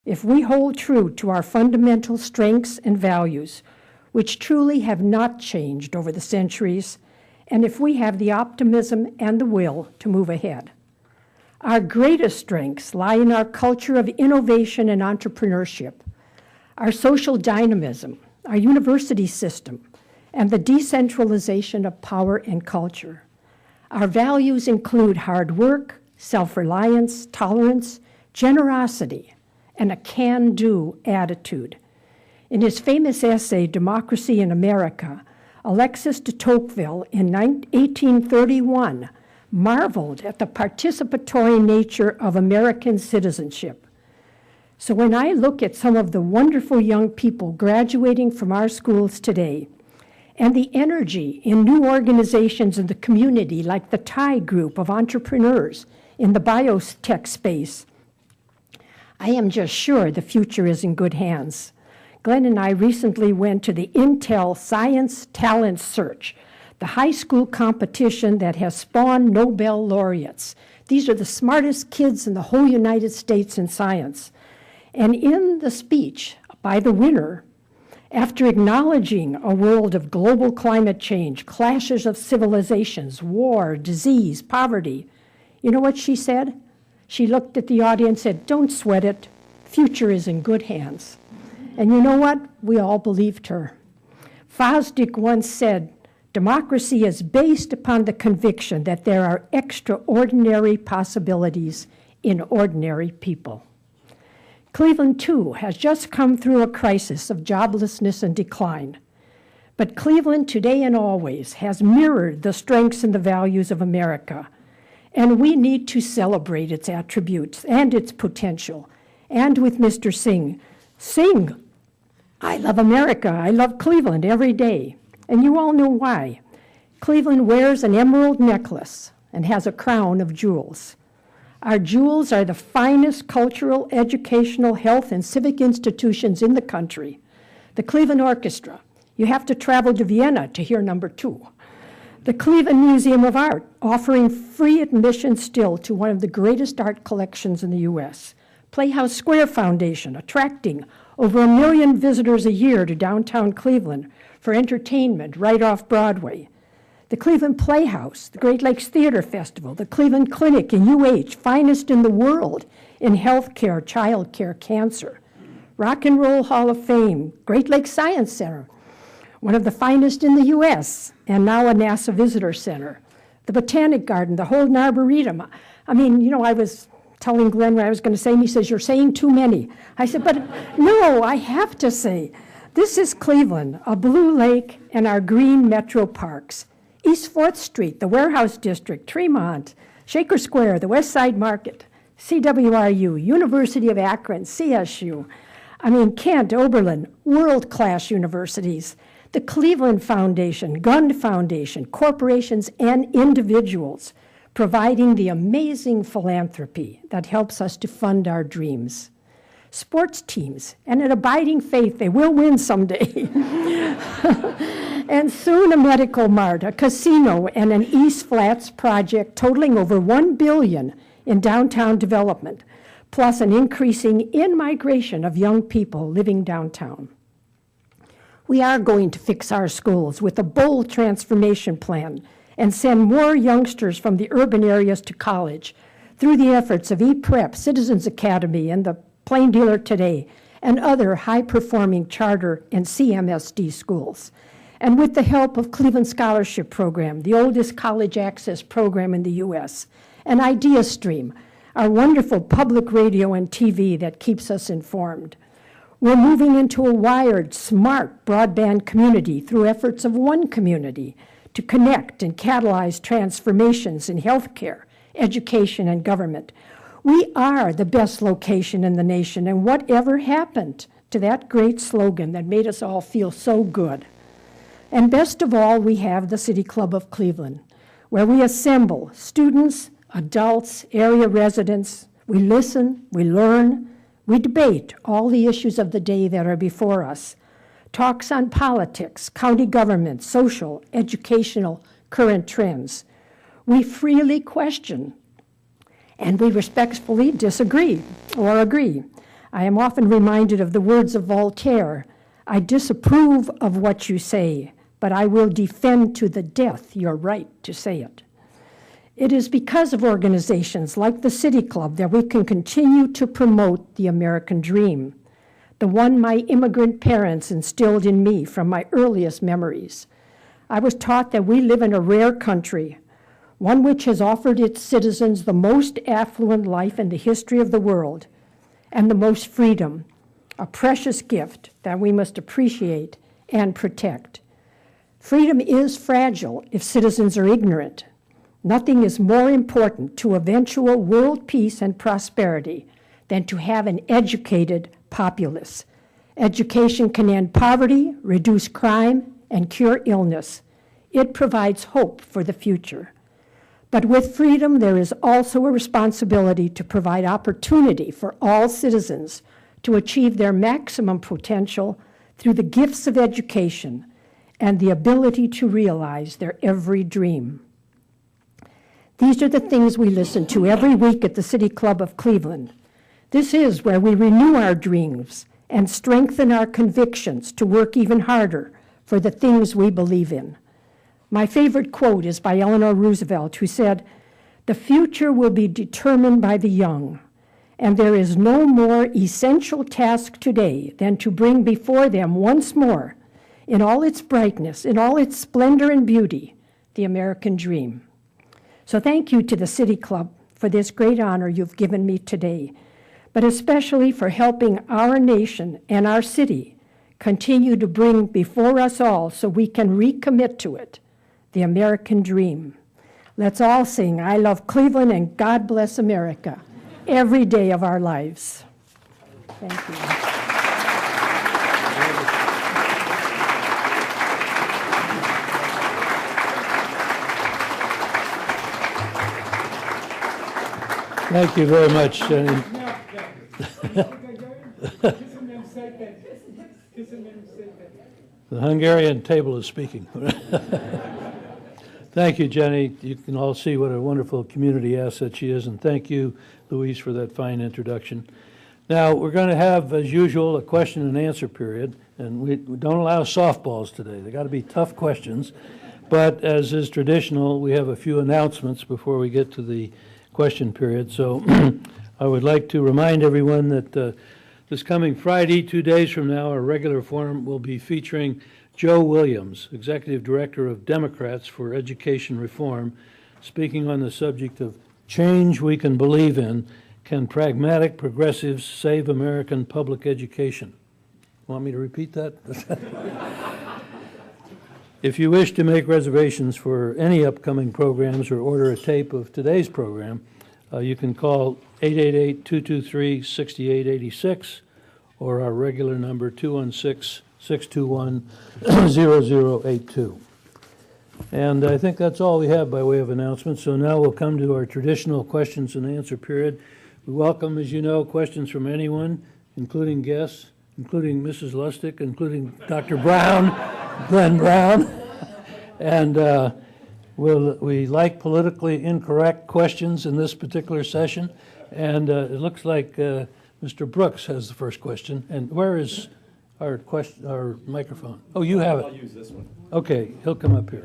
If we hold true to our fundamental strengths and values, which truly have not changed over the centuries, and if we have the optimism and the will to move ahead. Our greatest strengths lie in our culture of innovation and entrepreneurship, our social dynamism, our university system, and the decentralization of power and culture. Our values include hard work, self-reliance, tolerance, generosity, and a can-do attitude. In his famous essay, Democracy in America, Alexis de Tocqueville in 1831 marveled at the participatory nature of American citizenship. So when I look at some of the wonderful young people graduating from our schools today, and the energy in new organizations in the community like the Thai group of entrepreneurs in the biotech space, I am just sure the future is in good hands. Glenn and I recently went to the Intel Science Talent Search, the high school competition that has spawned Nobel laureates. These are the smartest kids in the whole United States in science. And in the speech by the winner, after acknowledging a world of global climate change, clashes of civilizations, war, disease, poverty, you know what she said? She looked at the audience and said, "Don't sweat it. Future is in good hands." And you know what? We all believed her. Fosdick once said, "Democracy is based upon the conviction that there are extraordinary possibilities in ordinary people." Cleveland, too, has just come through a crisis of joblessness and decline. But Cleveland, today and always, has mirrored the strengths and the values of America. And we need to celebrate its attributes and its potential. And with Mr. Singh, sing, "I love America, I love Cleveland" every day. And you all know why. Cleveland wears an emerald necklace and has a crown of jewels. Our jewels are the finest cultural, educational, health, and civic institutions in the country. The Cleveland Orchestra. You have to travel to Vienna to hear number 2. The Cleveland Museum of Art, offering free admission still to one of the greatest art collections in the U.S. Playhouse Square Foundation, attracting over 1 million visitors a year to downtown Cleveland for entertainment right off Broadway. The Cleveland Playhouse, the Great Lakes Theater Festival, the Cleveland Clinic in UH, finest in the world in healthcare, childcare, cancer. Rock and Roll Hall of Fame, Great Lakes Science Center, one of the finest in the US, and now a NASA Visitor Center. The Botanic Garden, the Holden Arboretum. I mean, you know, I was telling Glenn what I was going to say, and he says, "You're saying too many." I said, "But no, I have to say, this is Cleveland, a blue lake, and our green metro parks. East 4th Street, the Warehouse District, Tremont, Shaker Square, the West Side Market, CWRU, University of Akron, CSU, Kent, Oberlin, world-class universities, the Cleveland Foundation, Gund Foundation, corporations and individuals, providing the amazing philanthropy that helps us to fund our dreams. Sports teams, and an abiding faith they will win someday. And soon a medical mart, a casino, and an East Flats project totaling over $1 billion in downtown development, plus an increasing in-migration of young people living downtown. We are going to fix our schools with a bold transformation plan and send more youngsters from the urban areas to college through the efforts of ePrep, Citizens Academy, and the Plain Dealer Today, and other high-performing charter and CMSD schools. And with the help of Cleveland Scholarship Program, the oldest college access program in the U.S., and IdeaStream, our wonderful public radio and TV that keeps us informed. We're moving into a wired, smart broadband community through efforts of one community to connect and catalyze transformations in healthcare, education, and government. We are the best location in the nation, and whatever happened to that great slogan that made us all feel so good? And best of all, we have the City Club of Cleveland, where we assemble students, adults, area residents. We listen, we learn, we debate all the issues of the day that are before us. Talks on politics, county government, social, educational, current trends. We freely question, and we respectfully disagree or agree. I am often reminded of the words of Voltaire, "I disapprove of what you say, but I will defend to the death your right to say it." It is because of organizations like the City Club that we can continue to promote the American dream, the one my immigrant parents instilled in me from my earliest memories. I was taught that we live in a rare country, one which has offered its citizens the most affluent life in the history of the world and the most freedom, a precious gift that we must appreciate and protect. Freedom is fragile if citizens are ignorant. Nothing is more important to eventual world peace and prosperity than to have an educated populace. Education can end poverty, reduce crime, and cure illness. It provides hope for the future. But with freedom, there is also a responsibility to provide opportunity for all citizens to achieve their maximum potential through the gifts of education and the ability to realize their every dream. These are the things we listen to every week at the City Club of Cleveland. This is where we renew our dreams and strengthen our convictions to work even harder for the things we believe in. My favorite quote is by Eleanor Roosevelt, who said, "The future will be determined by the young, and there is no more essential task today than to bring before them once more, in all its brightness, in all its splendor and beauty, the American dream." So thank you to the City Club for this great honor you've given me today, but especially for helping our nation and our city continue to bring before us all so we can recommit to it, the American dream. Let's all sing, "I love Cleveland and God bless America," every day of our lives. Thank you. Thank you very much, Jenny. The Hungarian table is speaking. Thank you, Jenny. You can all see what a wonderful community asset she is, and thank you, Louise, for that fine introduction. Now, we're going to have, as usual, a question and answer period, and we don't allow softballs today. They got to be tough questions, but as is traditional, we have a few announcements before we get to the question period. So I would like to remind everyone that this coming Friday, 2 days from now, our regular forum will be featuring Joe Williams, Executive Director of Democrats for Education Reform, speaking on the subject of change we can believe in. Can pragmatic progressives save American public education? Want me to repeat that? If you wish to make reservations for any upcoming programs or order a tape of today's program, you can call 888-223-6886 or our regular number 216-621-0082. And I think that's all we have by way of announcements. So now we'll come to our traditional questions and answer period. We welcome, as you know, questions from anyone, including guests, including Mrs. Lustig, including Dr. Brown, Glenn Brown. And we like politically incorrect questions in this particular session. And it looks like Mr. Brooks has the first question. And where is our microphone? Oh, you have it. I'll use this one. Okay, he'll come up here.